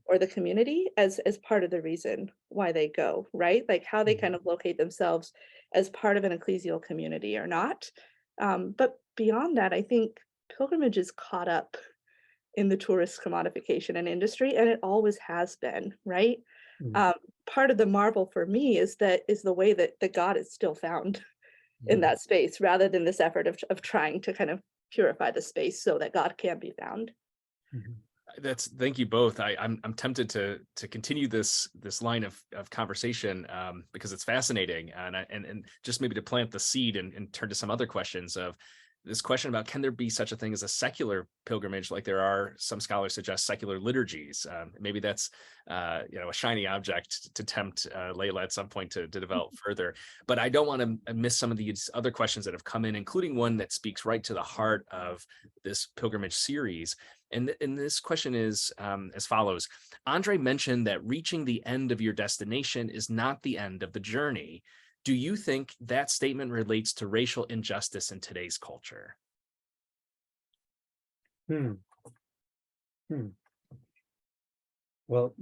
or the community as part of the reason why they go, right? Like how they kind of locate themselves as part of an ecclesial community or not. But beyond that, I think pilgrimage is caught up in the tourist commodification and industry, and it always has been, right? Part of the marvel for me is the way that God is still found in that space, rather than this effort of trying to kind of purify the space so that God can be found. Thank you both. I'm tempted to continue this line of conversation because it's fascinating, and just maybe to plant the seed and turn to some other questions of this question about, can there be such a thing as a secular pilgrimage, like there are some scholars suggest secular liturgies? Maybe that's a shiny object to tempt Layla at some point to develop further. But I don't want to miss some of these other questions that have come in, including one that speaks right to the heart of this pilgrimage series. And this question is as follows. André mentioned that reaching the end of your destination is not the end of the journey. Do you think that statement relates to racial injustice in today's culture? Well,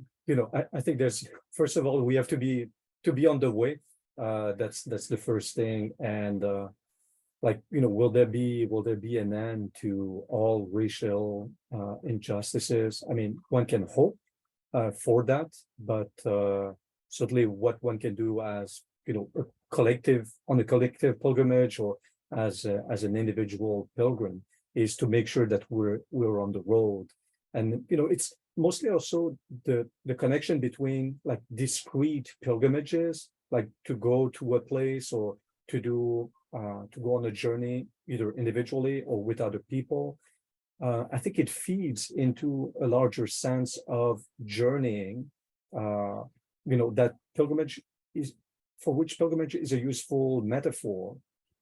I think there's, first of all, we have to be on the way. That's the first thing. And will there be an end to all racial injustices? I mean, one can hope for that, but certainly what one can do as a collective pilgrimage, or as an individual pilgrim, is to make sure that we're on the road. And it's mostly also the connection between like discrete pilgrimages, like to go to a place, or to go on a journey either individually or with other people. I think it feeds into a larger sense of journeying. That pilgrimage is a useful metaphor.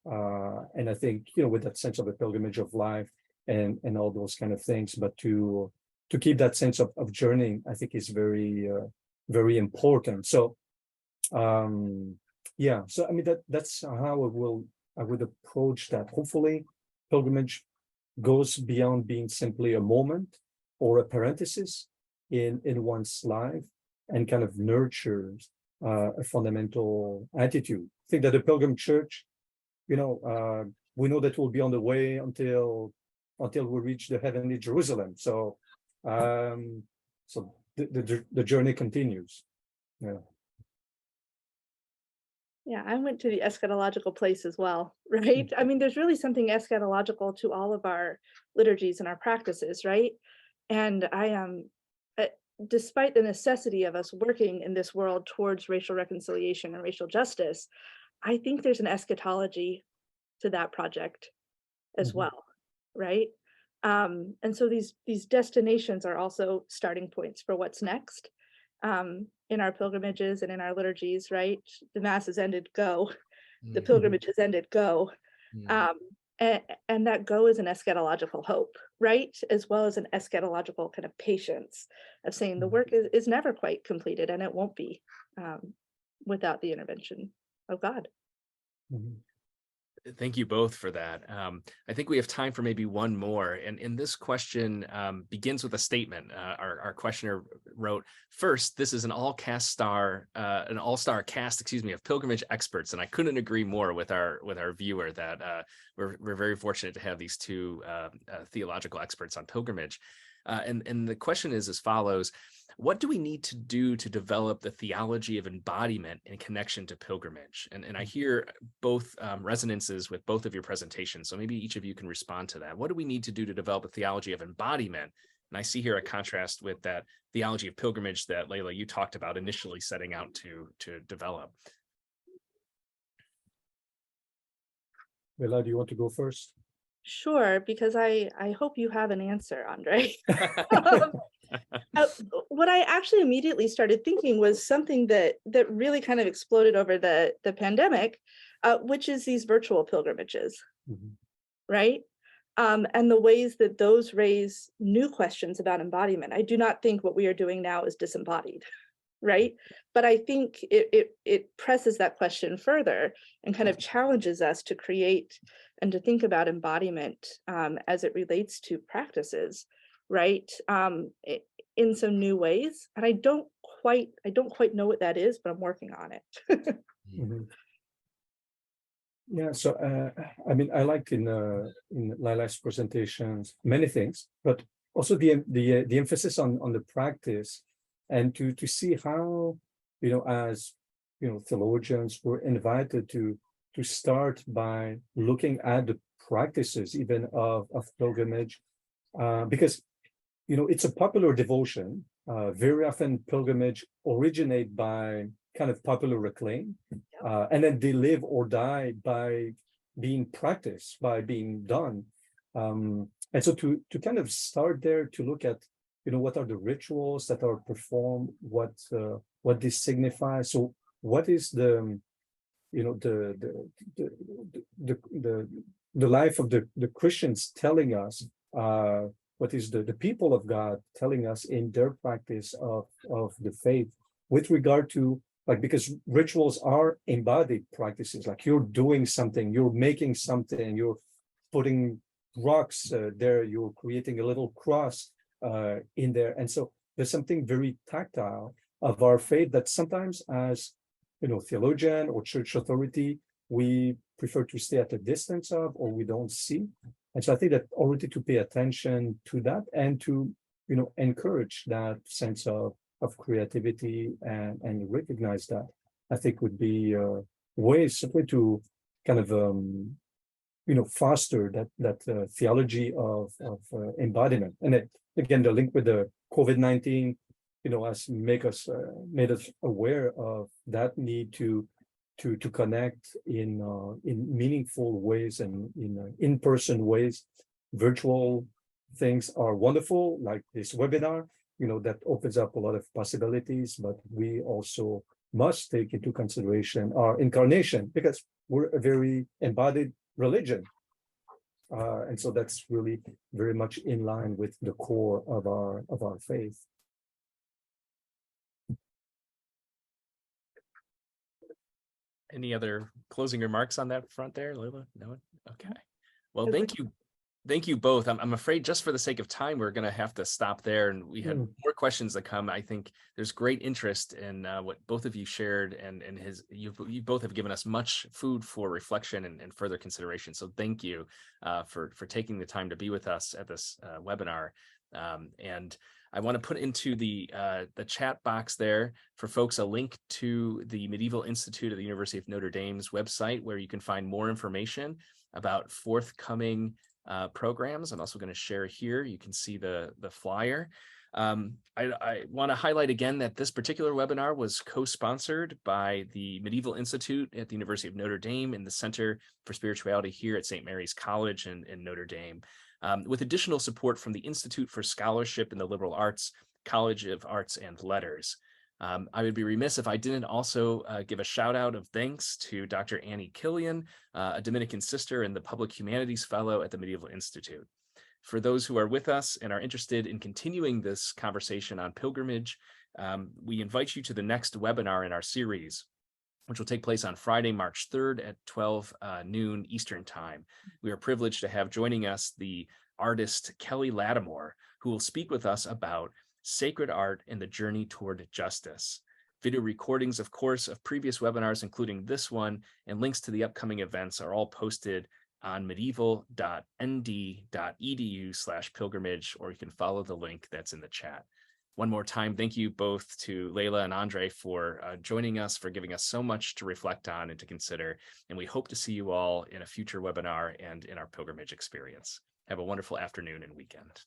And I think, with that sense of a pilgrimage of life and all those kind of things, but to keep that sense of journeying, I think is very, very important. So, so I mean, that's how I would approach that. Hopefully, pilgrimage goes beyond being simply a moment or a parenthesis in one's life, and kind of nurtures a fundamental attitude. I think that the Pilgrim Church, we know that we'll be on the way until we reach the heavenly Jerusalem. So, the journey continues. Yeah, I went to the eschatological place as well, right? I mean, there's really something eschatological to all of our liturgies and our practices, right? And I am, despite the necessity of us working in this world towards racial reconciliation and racial justice, I think there's an eschatology to that project as well, right? And so these destinations are also starting points for what's next. In our pilgrimages and in our liturgies, right? The Mass has ended, go. The pilgrimage has ended, go. And that go is an eschatological hope, right? As well as an eschatological kind of patience of saying the work is never quite completed, and it won't be without the intervention of God. Thank you both for that. I think we have time for maybe one more. And this question begins with a statement. Our questioner wrote, first, this is an all-star cast, of pilgrimage experts. And I couldn't agree more with our viewer that we're very fortunate to have these two theological experts on pilgrimage. And the question is as follows. What do we need to do to develop the theology of embodiment in connection to pilgrimage? And I hear both resonances with both of your presentations. So maybe each of you can respond to that. What do we need to do to develop a theology of embodiment? And I see here a contrast with that theology of pilgrimage that, Layla, you talked about initially setting out to develop. Layla, do you want to go first? Sure, because I hope you have an answer, André. What I actually immediately started thinking was something that really kind of exploded over the pandemic, which is these virtual pilgrimages, right? And the ways that those raise new questions about embodiment. I do not think what we are doing now is disembodied, right? But I think it presses that question further and kind of challenges us to create and to think about embodiment as it relates to practices, right? In some new ways. And I don't quite know what that is, but I'm working on it. Yeah, so I mean, I liked in Layla's presentations many things, but also the emphasis on the practice, and to see how, as theologians, we're invited to start by looking at the practices even of pilgrimage, because it's a popular devotion. Very often pilgrimage originate by kind of popular acclaim, and then they live or die by being practiced, by being done. And so to kind of start there, to look at what are the rituals that are performed, what they signify. So what is the life of the Christians telling us, what is the people of God telling us in their practice of the faith with regard to, like, because rituals are embodied practices, like you're doing something, you're making something, you're putting rocks there, you're creating a little cross in there. And so there's something very tactile of our faith that sometimes as theologian or church authority, we prefer to stay at a distance of, or we don't see. And so I think that already to pay attention to that and to, encourage that sense of creativity and recognize that, I think would be ways simply to kind of, foster that theology of embodiment. And it, again, the link with the COVID-19, has made us aware of that need to connect in meaningful ways and in-person ways. Virtual things are wonderful, like this webinar, that opens up a lot of possibilities, but we also must take into consideration our incarnation, because we're a very embodied religion. And so that's really very much in line with the core of our faith. Any other closing remarks on that front there, Layla? No? Okay. Well, thank you both. I'm afraid just for the sake of time, we're going to have to stop there. And we had more questions that come. I think there's great interest in what both of you shared, and you both have given us much food for reflection and further consideration. So thank you for taking the time to be with us at this webinar. And I want to put into the chat box there for folks a link to the Medieval Institute at the University of Notre Dame's website, where you can find more information about forthcoming programs. I'm also going to share here. You can see the flyer. I want to highlight again that this particular webinar was co-sponsored by the Medieval Institute at the University of Notre Dame and the Center for Spirituality here at St. Mary's College in Notre Dame, with additional support from the Institute for Scholarship in the Liberal Arts, College of Arts and Letters. I would be remiss if I didn't also give a shout out of thanks to Dr. Annie Killian, a Dominican sister and the Public Humanities Fellow at the Medieval Institute. For those who are with us and are interested in continuing this conversation on pilgrimage, we invite you to the next webinar in our series, which will take place on Friday, March 3rd at 12 noon Eastern Time. We are privileged to have joining us the artist Kelly Lattimore, who will speak with us about sacred art and the journey toward justice. Video recordings, of course, of previous webinars, including this one, and links to the upcoming events are all posted on medieval.nd.edu/pilgrimage, or you can follow the link that's in the chat. One more time, thank you both to Layla and André for joining us, for giving us so much to reflect on and to consider. And we hope to see you all in a future webinar and in our pilgrimage experience. Have a wonderful afternoon and weekend.